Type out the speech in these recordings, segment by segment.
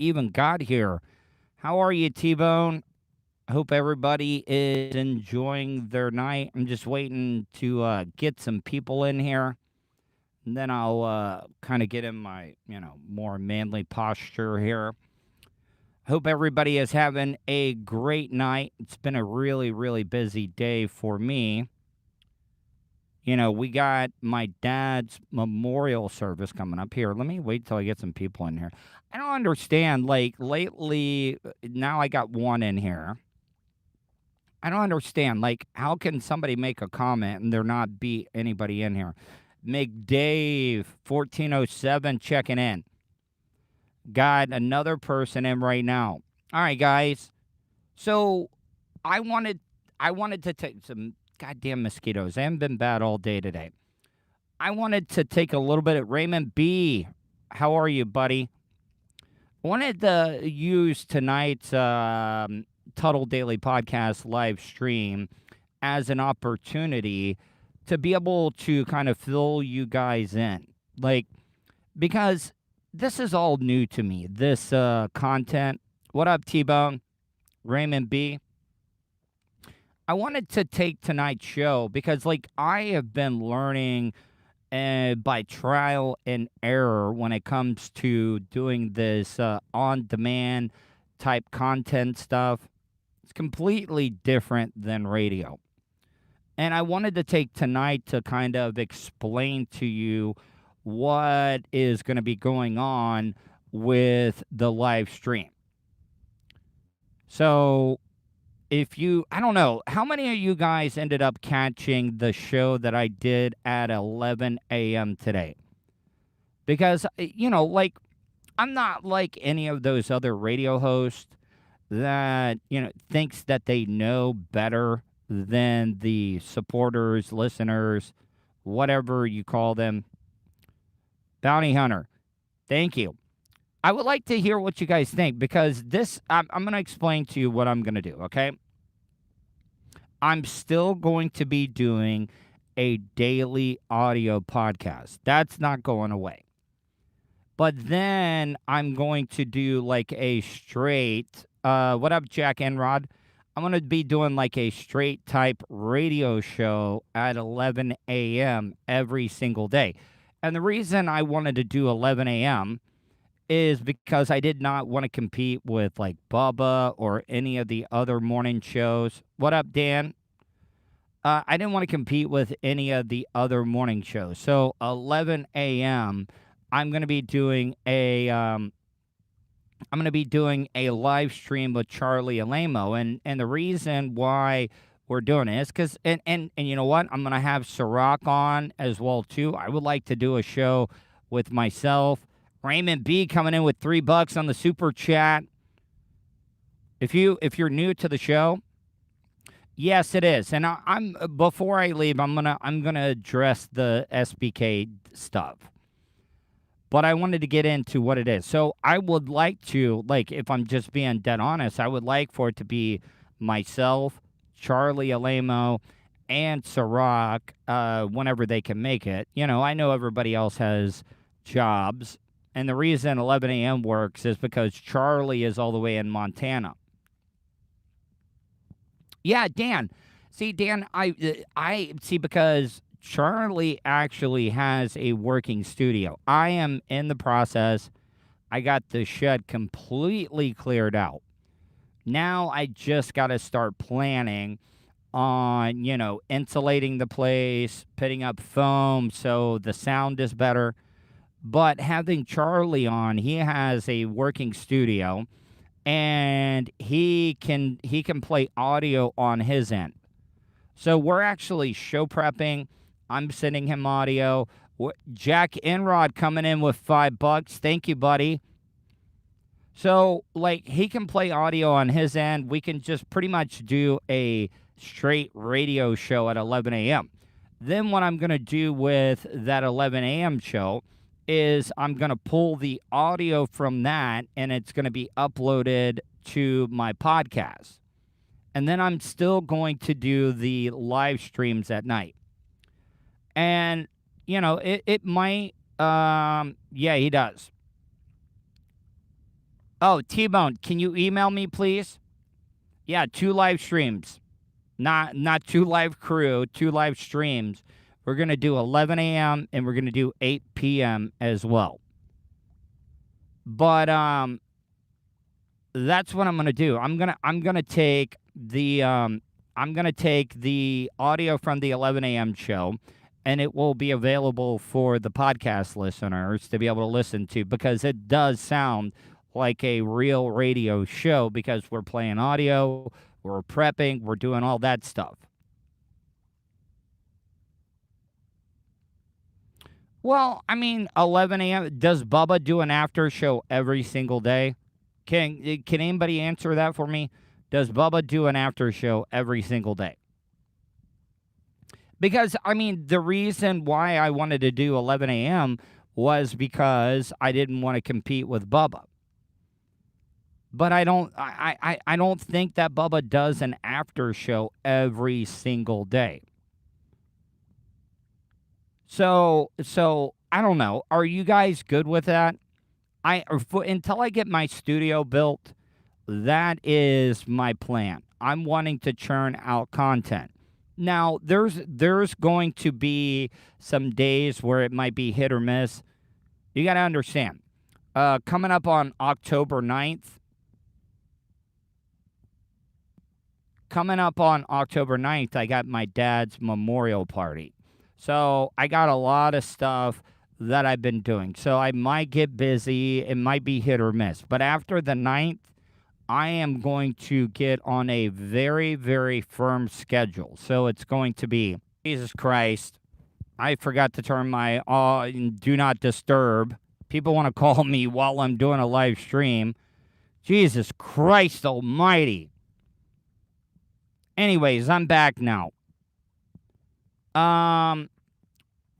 even got here. How are you, T-Bone? I hope everybody is enjoying their night. I'm just waiting to get some people in here. And then I'll kind of get in my, more manly posture here. Hope everybody is having a great night. It's been a really, really busy day for me. We got my dad's memorial service coming up here. Let me wait till I get some people in here. I don't understand. Like, lately, now I got one in here. I don't understand. Like, how can somebody make a comment and there not be anybody in here? McDave, 1407, checking in. Got another person in right now. All right, guys. So, I wanted to take some goddamn mosquitoes. They haven't been bad all day today. I wanted to take a little bit of Raymond B. How are you, buddy? I wanted to use tonight's Tuddle Daily Podcast live stream as an opportunity to be able to kind of fill you guys in. Like, because this is all new to me, this content. What up, T-Bone? Raymond B. I wanted to take tonight's show because, like, I have been learning by trial and error when it comes to doing this on-demand type content stuff. It's completely different than radio. And I wanted to take tonight to kind of explain to you what is going to be going on with the live stream. So, I don't know, how many of you guys ended up catching the show that I did at 11 a.m. today? Because, like, I'm not like any of those other radio hosts that, thinks that they know better than the supporters, listeners, whatever you call them. Bounty Hunter, thank you. I would like to hear what you guys think because I'm going to explain to you what I'm going to do, okay? I'm still going to be doing a daily audio podcast. That's not going away. But then I'm going to do like a straight, what up, Jack Enrod? I'm going to be doing like a straight type radio show at 11 a.m. every single day. And the reason I wanted to do 11 a.m. is because I did not want to compete with like Bubba or any of the other morning shows. What up, Dan? I didn't want to compete with any of the other morning shows. So 11 a.m. I'm going to be doing a live stream with Charlie Alamo, and the reason why we're doing it is because and you know what, I'm going to have Ciroc on as well too. I would like to do a show with myself. Raymond B coming in with $3 on the super chat. If you're new to the show, yes, it is. And I'm before I leave, I'm gonna address the SBK stuff. But I wanted to get into what it is. So I would like to, like, if I'm just being dead honest, I would like for it to be myself, Charlie Alamo, and Ciroc whenever they can make it. I know everybody else has jobs. And the reason 11 a.m. works is because Charlie is all the way in Montana. Yeah, Dan. See, Dan, I see because Charlie actually has a working studio. I am in the process. I got the shed completely cleared out. Now I just got to start planning on, insulating the place, putting up foam so the sound is better. But having Charlie on, he has a working studio, and he can play audio on his end. So we're actually show prepping. I'm sending him audio. Jack Enrod coming in with $5. Thank you, buddy. So, like, he can play audio on his end. We can just pretty much do a straight radio show at 11 a.m. Then what I'm going to do with that 11 a.m. show is I'm going to pull the audio from that, and it's going to be uploaded to my podcast. And then I'm still going to do the live streams at night. And, it might, yeah, he does. Oh, T-Bone, can you email me, please? Yeah, 2 live streams. Not 2 live crew, 2 live streams. We're going to do 11 a.m. and we're going to do 8 p.m. as well. But that's what I'm going to do. I'm going to take the audio from the 11 a.m. show, and it will be available for the podcast listeners to be able to listen to, because it does sound like a real radio show, because we're playing audio, we're prepping, we're doing all that stuff. Well, I mean, 11 a.m. Does Bubba do an after show every single day? Can anybody answer that for me? Does Bubba do an after show every single day? Because, I mean, the reason why I wanted to do 11 a.m. was because I didn't want to compete with Bubba. But I don't think that Bubba does an after show every single day. So I don't know. Are you guys good with that? Until I get my studio built, that is my plan. I'm wanting to churn out content. Now, there's going to be some days where it might be hit or miss. You got to understand. Coming up on October 9th, I got my dad's memorial party. So I got a lot of stuff that I've been doing. So I might get busy. It might be hit or miss. But after the 9th, I am going to get on a very, very firm schedule. So it's going to be, Jesus Christ, I forgot to turn my do not disturb. People want to call me while I'm doing a live stream. Jesus Christ almighty. Anyways, I'm back now.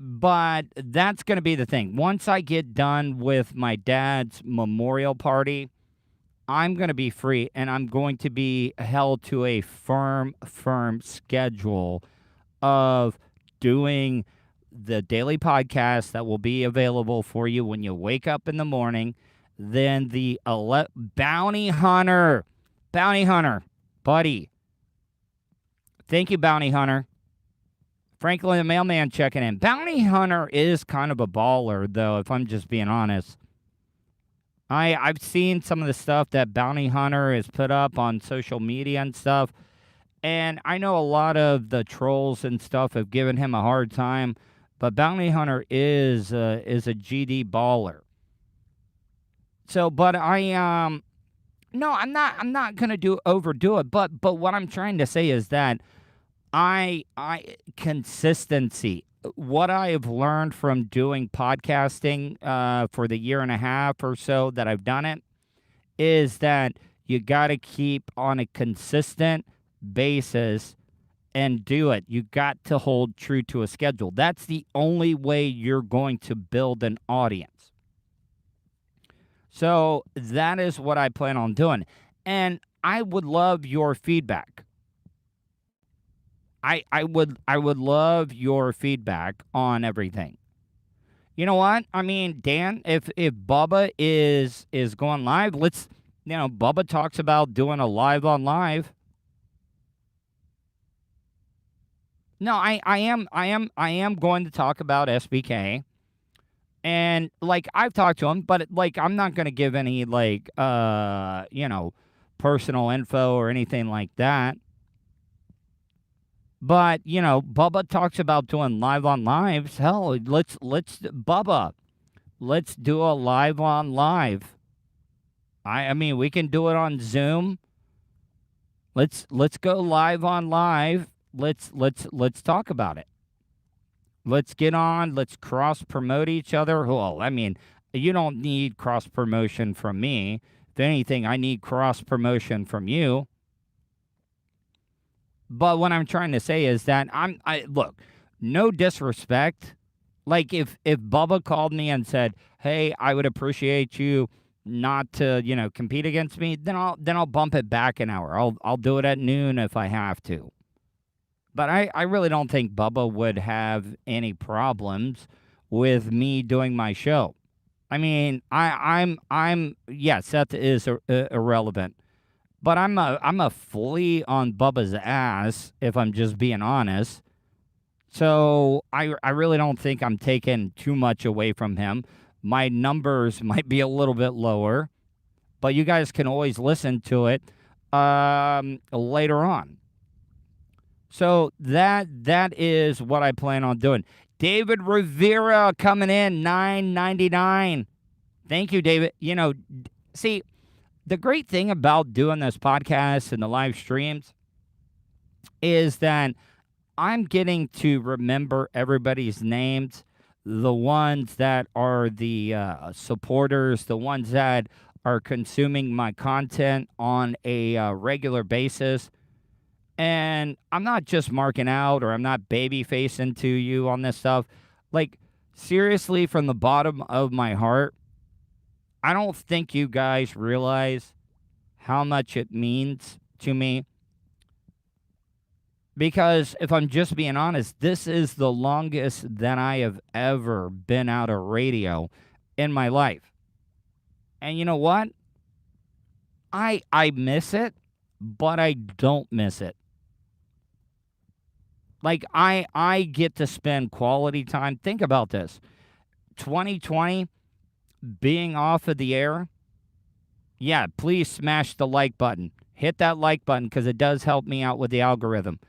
But that's going to be the thing. Once I get done with my dad's memorial party, I'm going to be free, and I'm going to be held to a firm schedule of doing the daily podcast that will be available for you when you wake up in the morning. Then the Bounty Hunter, buddy. Thank you, Bounty Hunter. Franklin the Mailman checking in. Bounty Hunter is kind of a baller, though, if I'm just being honest. I've seen some of the stuff that Bounty Hunter has put up on social media and stuff, and I know a lot of the trolls and stuff have given him a hard time, but Bounty Hunter is a GD baller. So, but I'm not gonna overdo it. But what I'm trying to say is that consistency. What I have learned from doing podcasting for the year and a half or so that I've done it is that you got to keep on a consistent basis and do it. You got to hold true to a schedule. That's the only way you're going to build an audience. So that is what I plan on doing. And I would love your feedback. I would love your feedback on everything. You know what? I mean, Dan, if Bubba is going live, let's, Bubba talks about doing a live on live. No, I am going to talk about SBK. And like I've talked to him, but like I'm not going to give any personal info or anything like that. But, Bubba talks about doing live on lives. Hell, Bubba, let's do a live on live. I mean, we can do it on Zoom. Let's go live on live. Let's talk about it. Let's get on. Let's cross promote each other. Well, I mean, you don't need cross promotion from me. If anything, I need cross promotion from you. But what I'm trying to say is that look, no disrespect. Like if Bubba called me and said, "Hey, I would appreciate you not to, compete against me," then I'll bump it back an hour. I'll do it at noon if I have to. But I really don't think Bubba would have any problems with me doing my show. I mean, yeah, Seth is irrelevant, but I'm a fully on Bubba's ass if I'm just being honest. So I really don't think I'm taking too much away from him. My numbers might be a little bit lower, but you guys can always listen to it later on. So that is what I plan on doing. David Rivera coming in $9.99. Thank you, David. You know, see, the great thing about doing this podcast and the live streams is that I'm getting to remember everybody's names, the ones that are the supporters, the ones that are consuming my content on a regular basis. And I'm not just marking out or I'm not baby facing to you on this stuff. Like, seriously, from the bottom of my heart, I don't think you guys realize how much it means to me. Because if I'm just being honest, this is the longest that I have ever been out of radio in my life. And you know what? I miss it, but I don't miss it. Like, I get to spend quality time. Think about this. 2020 being off of the air. Yeah, please smash the like button. Hit that like button because it does help me out with the algorithm.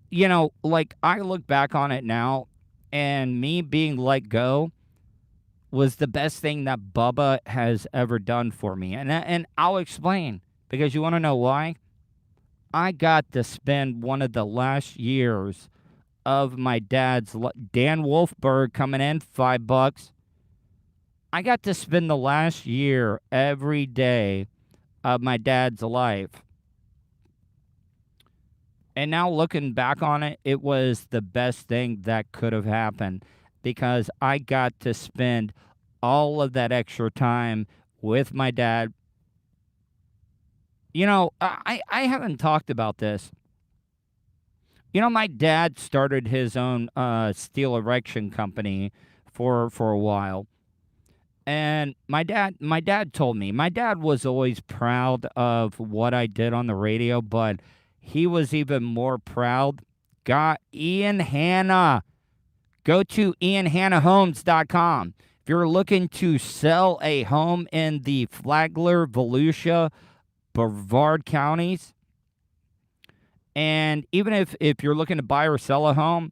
You know, like, I look back on it now, and me being let go was the best thing that Bubba has ever done for me. And I'll explain, because you want to know why? I got to spend one of the last years of my dad's, Dan Wolfberg coming in, $5. I got to spend the last year every day of my dad's life. And now looking back on it, it was the best thing that could have happened because I got to spend all of that extra time with my dad. You know, I haven't talked about this. You know, my dad started his own steel erection company for a while. And my dad told me, my dad was always proud of what I did on the radio, but he was even more proud. Got Ian Hanna. Go to ianhannahomes.com. If you're looking to sell a home in the Flagler, Volusia, Brevard counties, and even if you're looking to buy or sell a home,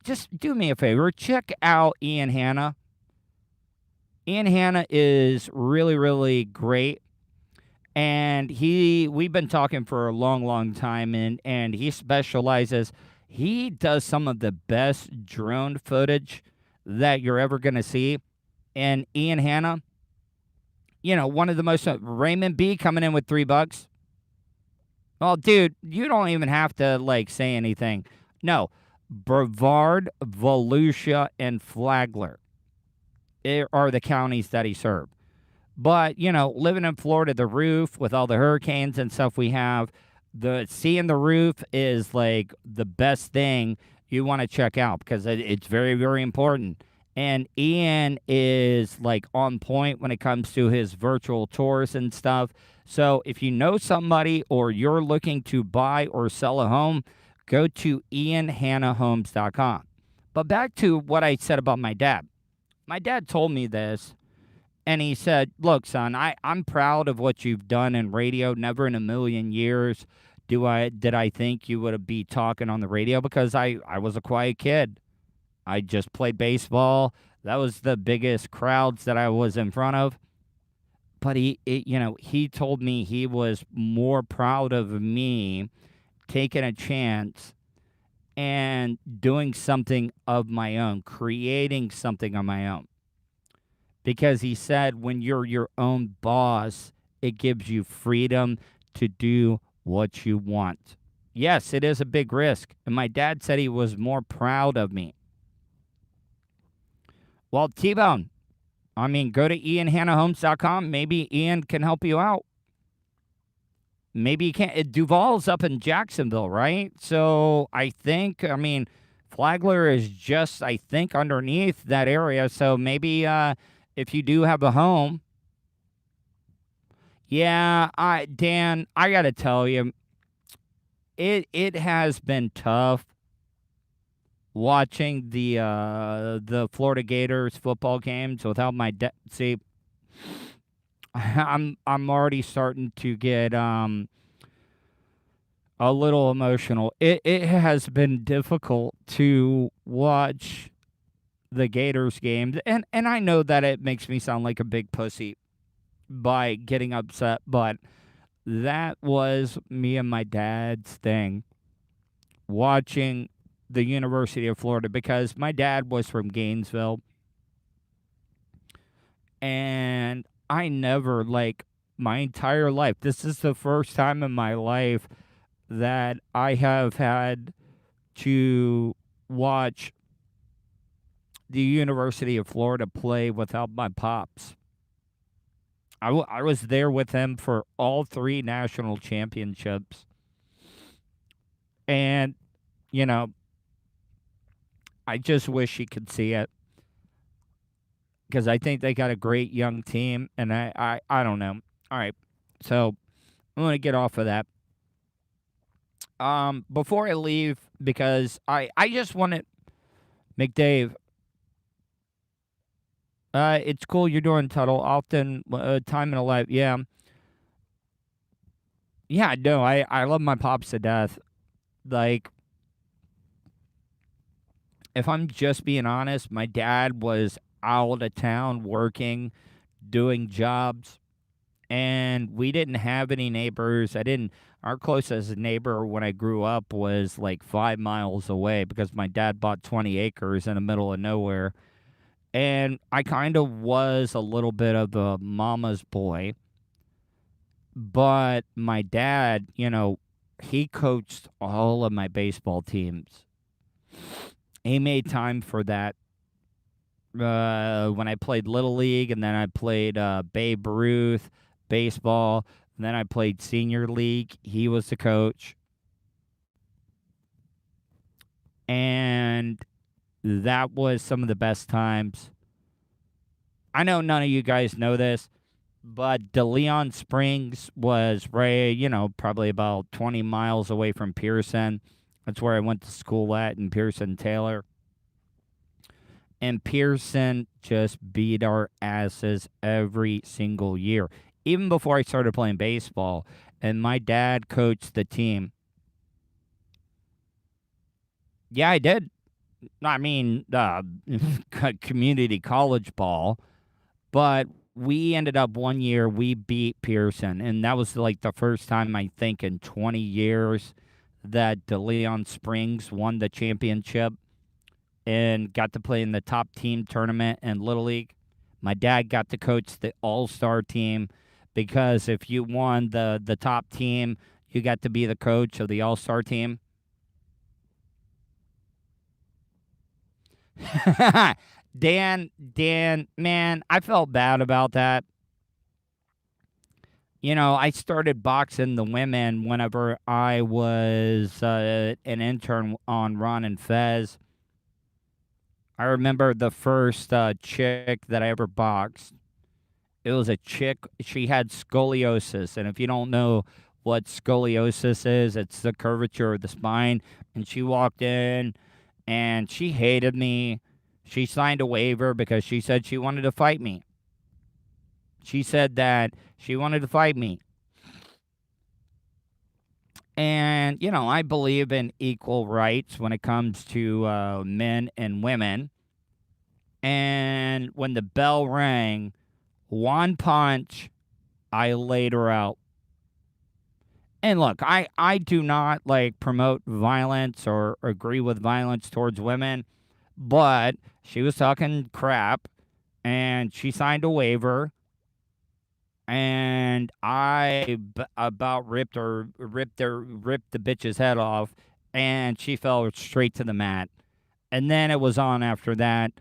just do me a favor. Check out Ian Hanna. Ian Hanna is really, really great. And we've been talking for a long, long time, and he specializes. He does some of the best drone footage that you're ever going to see. And Ian Hanna, you know, one of the most, Raymond B coming in with $3. Well, dude, you don't even have to, like, say anything. No, Brevard, Volusia, and Flagler are the counties that he served. But, you know, living in Florida, the roof with all the hurricanes and stuff we have, seeing the roof is like the best thing you want to check out because it's very, very important. And Ian is like on point when it comes to his virtual tours and stuff. So if you know somebody or you're looking to buy or sell a home, go to ianhannahomes.com. But back to what I said about my dad. My dad told me this. And he said, look, son, I'm proud of what you've done in radio. Never in a million years did I think you would be talking on the radio because I was a quiet kid. I just played baseball. That was the biggest crowds that I was in front of. But he told me he was more proud of me taking a chance and doing something of my own, creating something on my own. Because he said when you're your own boss, it gives you freedom to do what you want. Yes, it is a big risk. And my dad said he was more proud of me. Well, T-Bone, I mean, go to ianhannahomes.com. Maybe Ian can help you out. Maybe you can't. Duval's up in Jacksonville, right? So I think, Flagler is just, I think, underneath that area. So maybe if you do have a home, yeah, Dan, I gotta tell you, it has been tough watching the Florida Gators football games without my dad. See, I'm already starting to get a little emotional. It has been difficult to watch the Gators games, and I know that it makes me sound like a big pussy by getting upset, but that was me and my dad's thing, watching the University of Florida, because my dad was from Gainesville, and I never, like, my entire life, this is the first time in my life that I have had to watch the University of Florida play without my pops. I was there with him for all three national championships. And, you know, I just wish he could see it, because I think they got a great young team. And I don't know. All right. So I'm going to get off of that. Before I leave, because I just wanted, McDave, it's cool you're doing Tuddle. Often, time in a life. Yeah. Yeah, no, I love my pops to death. Like, if I'm just being honest, my dad was out of town working, doing jobs, and we didn't have any neighbors. Our closest neighbor when I grew up was like 5 miles away, because my dad bought 20 acres in the middle of nowhere. And I kind of was a little bit of a mama's boy. But my dad, he coached all of my baseball teams. He made time for that. When I played Little League, and then I played Babe Ruth baseball, and then I played Senior League, he was the coach. And that was some of the best times. I know none of you guys know this, but DeLeon Springs was right, probably about 20 miles away from Pearson. That's where I went to school at, in Pearson Taylor. And Pearson just beat our asses every single year, even before I started playing baseball. And my dad coached the team. Yeah, I did. I mean, community college ball. But we ended up one year, we beat Pearson. And that was like the first time, I think, in 20 years that DeLeon Springs won the championship and got to play in the top team tournament in Little League. My dad got to coach the all-star team, because if you won the top team, you got to be the coach of the all-star team. Dan, man, I felt bad about that. I started boxing the women whenever I was an intern on Ron and Fez. I remember the first chick that I ever boxed. It was a chick. She had scoliosis. And if you don't know what scoliosis is, it's the curvature of the spine. And she walked in, and she hated me. She signed a waiver because she said she wanted to fight me. She said that she wanted to fight me. And, I believe in equal rights when it comes to men and women. And when the bell rang, one punch, I laid her out. And look, I do not promote violence or agree with violence towards women, but she was talking crap, and she signed a waiver, and I about ripped the bitch's head off, and she fell straight to the mat. And then it was on after that.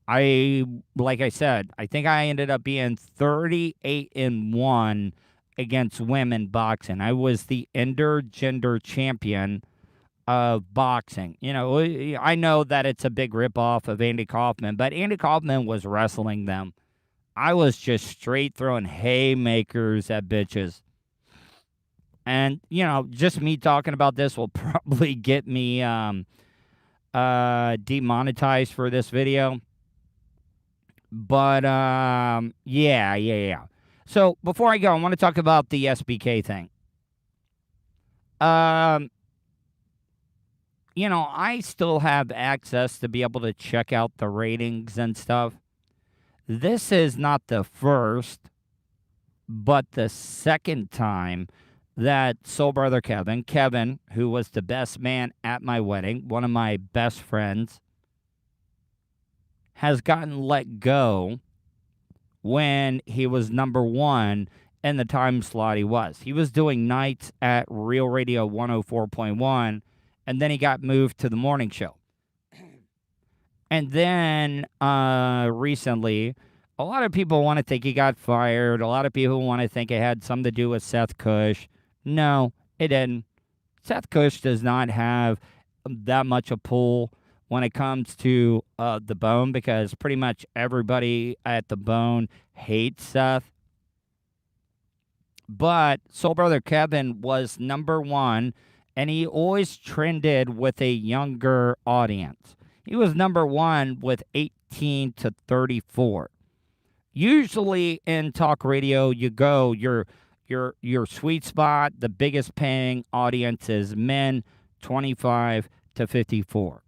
Like I said, I think I ended up being 38-1 against women boxing. I was the intergender champion of boxing. I know that it's a big ripoff of Andy Kaufman, but Andy Kaufman was wrestling them. I was just straight throwing haymakers at bitches. And, just me talking about this will probably get me demonetized for this video. But, yeah. So, before I go, I want to talk about the SBK thing. I still have access to be able to check out the ratings and stuff. This is not the first, but the second time that Soul Brother Kevin, who was the best man at my wedding, one of my best friends, has gotten let go when he was number one in the time slot he was. He was doing nights at Real Radio 104.1, and then he got moved to the morning show. And then recently, a lot of people want to think he got fired. A lot of people want to think it had something to do with Seth Cush. No, it didn't. Seth Cush does not have that much a pull when it comes to the Bone, because pretty much everybody at the Bone hates Seth. But Soul Brother Kevin was number one, and he always trended with a younger audience. He was number one with 18 to 34. Usually in talk radio, you go your sweet spot. The biggest paying audience is men 25 to 54.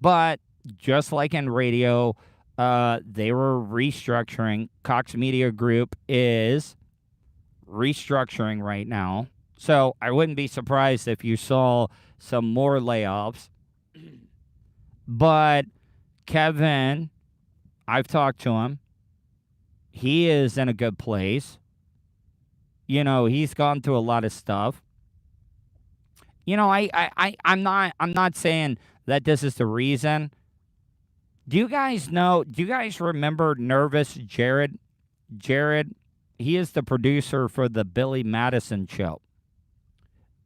But just like in radio, they were restructuring. Cox Media Group is restructuring right now. So I wouldn't be surprised if you saw some more layoffs. But Kevin, I've talked to him. He is in a good place. He's gone through a lot of stuff. I'm not saying that this is the reason. Do you guys remember Nervous Jared? Jared, he is the producer for the Billy Madison show.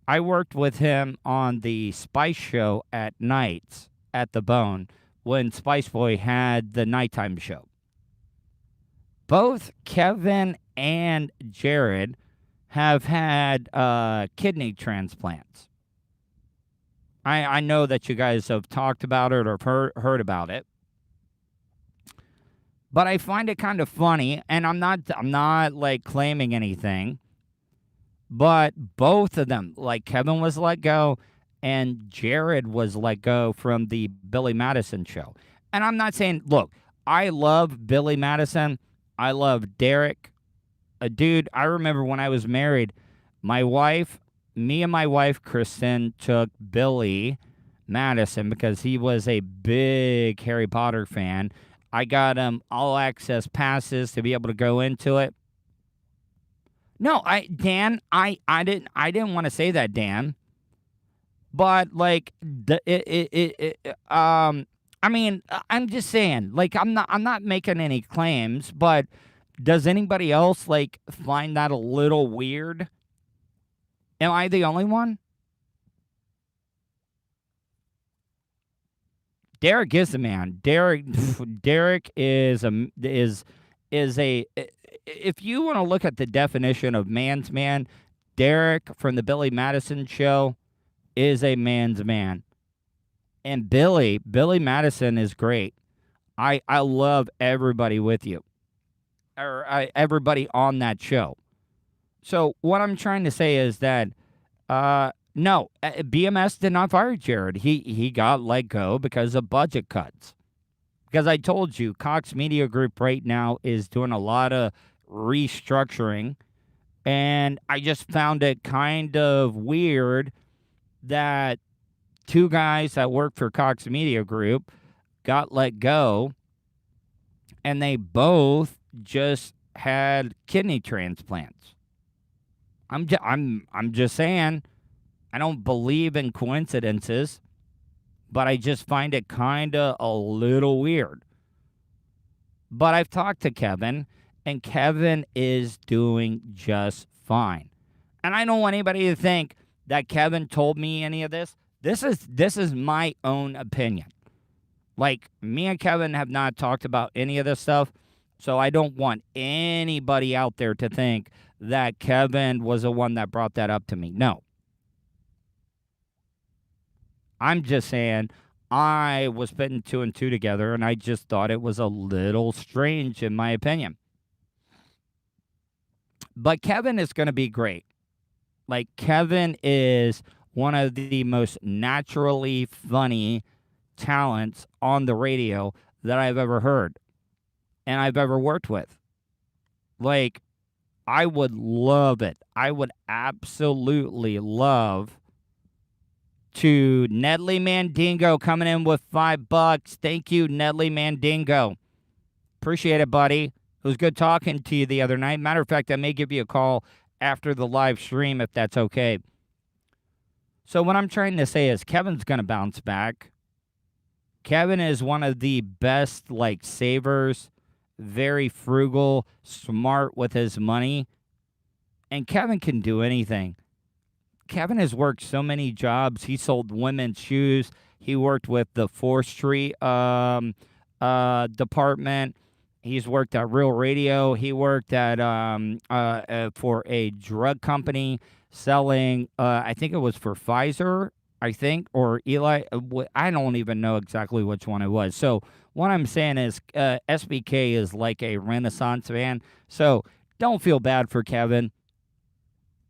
I worked with him on the Spice show at nights at the Bone when Spice Boy had the nighttime show. Both Kevin and Jared have had kidney transplants. I know that you guys have talked about it or heard about it. But I find it kind of funny, and I'm not like claiming anything, but both of them, like Kevin was let go and Jared was let go from the Billy Madison show. And I'm not saying, look, I love Billy Madison. I love Derek. Dude, I remember when I was married, me and my wife, Kristen, took Billy Madison because he was a big Harry Potter fan. I got him all access passes to be able to go into it. No, Dan, I didn't want to say that, Dan. But like I mean, I'm just saying, like I'm not making any claims, but does anybody else like find that a little weird? Am I the only one? Derek is the man. Derek is a if you want to look at the definition of man's man, Derek from the Billy Madison show is a man's man. And Billy Madison is great. I love everybody with you. Or everybody on that show. So what I'm trying to say is that no, BMS did not fire Jared. He got let go because of budget cuts. Because I told you, Cox Media Group right now is doing a lot of restructuring. And I just found it kind of weird that two guys that work for Cox Media Group got let go. And they both just had kidney transplants. I'm just saying, I don't believe in coincidences, but I just find it kind of a little weird. But I've talked to Kevin, and Kevin is doing just fine. And I don't want anybody to think that Kevin told me any of this. This is my own opinion. Like, me and Kevin have not talked about any of this stuff. So I don't want anybody out there to think that Kevin was the one that brought that up to me. No. I'm just saying I was putting 2 and 2 together, and I just thought it was a little strange, in my opinion. But Kevin is going to be great. Like, Kevin is one of the most naturally funny talents on the radio that I've ever heard and I've ever worked with. Like, I would love it. I would absolutely love to Nedley Mandingo coming in with $5. Thank you, Nedley Mandingo. Appreciate it, buddy. It was good talking to you the other night. Matter of fact, I may give you a call after the live stream if that's okay. So what I'm trying to say is Kevin's going to bounce back. Kevin is one of the best, like, savers, very frugal, smart with his money. And Kevin can do anything. Kevin has worked so many jobs. He sold women's shoes. He worked with the forestry department. He's worked at Real Radio. He worked at for a drug company selling, I think it was for Pfizer, I think, or Eli. I don't even know exactly which one it was. So what I'm saying is SBK is like a Renaissance man. So don't feel bad for Kevin.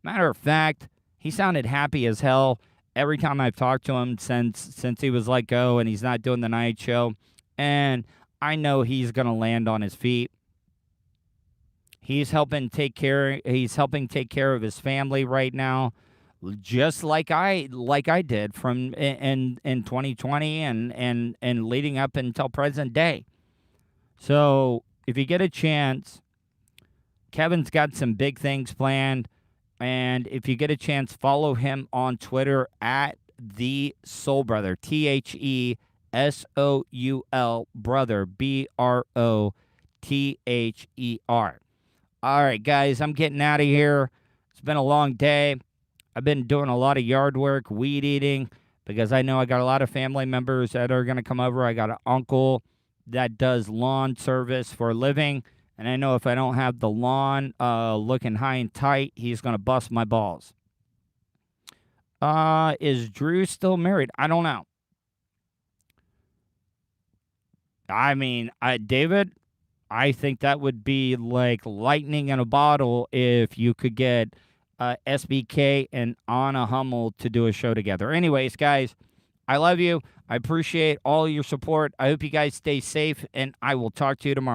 Matter of fact, he sounded happy as hell every time I've talked to him since he was let go and he's not doing the night show. And I know he's going to land on his feet. He's helping take care of his family right now, just like I did from in 2020 and leading up until present day. So, if you get a chance, Kevin's got some big things planned. And if you get a chance, follow him on Twitter at The Soul Brother, TheSoul Brother, BROTHER. All right, guys, I'm getting out of here. It's been a long day. I've been doing a lot of yard work, weed eating, because I know I got a lot of family members that are going to come over. I got an uncle that does lawn service for a living. And I know if I don't have the lawn looking high and tight, he's going to bust my balls. Is Drew still married? I don't know. I mean, David, I think that would be like lightning in a bottle if you could get SBK and Anna Hummel to do a show together. Anyways, guys, I love you. I appreciate all your support. I hope you guys stay safe, and I will talk to you tomorrow.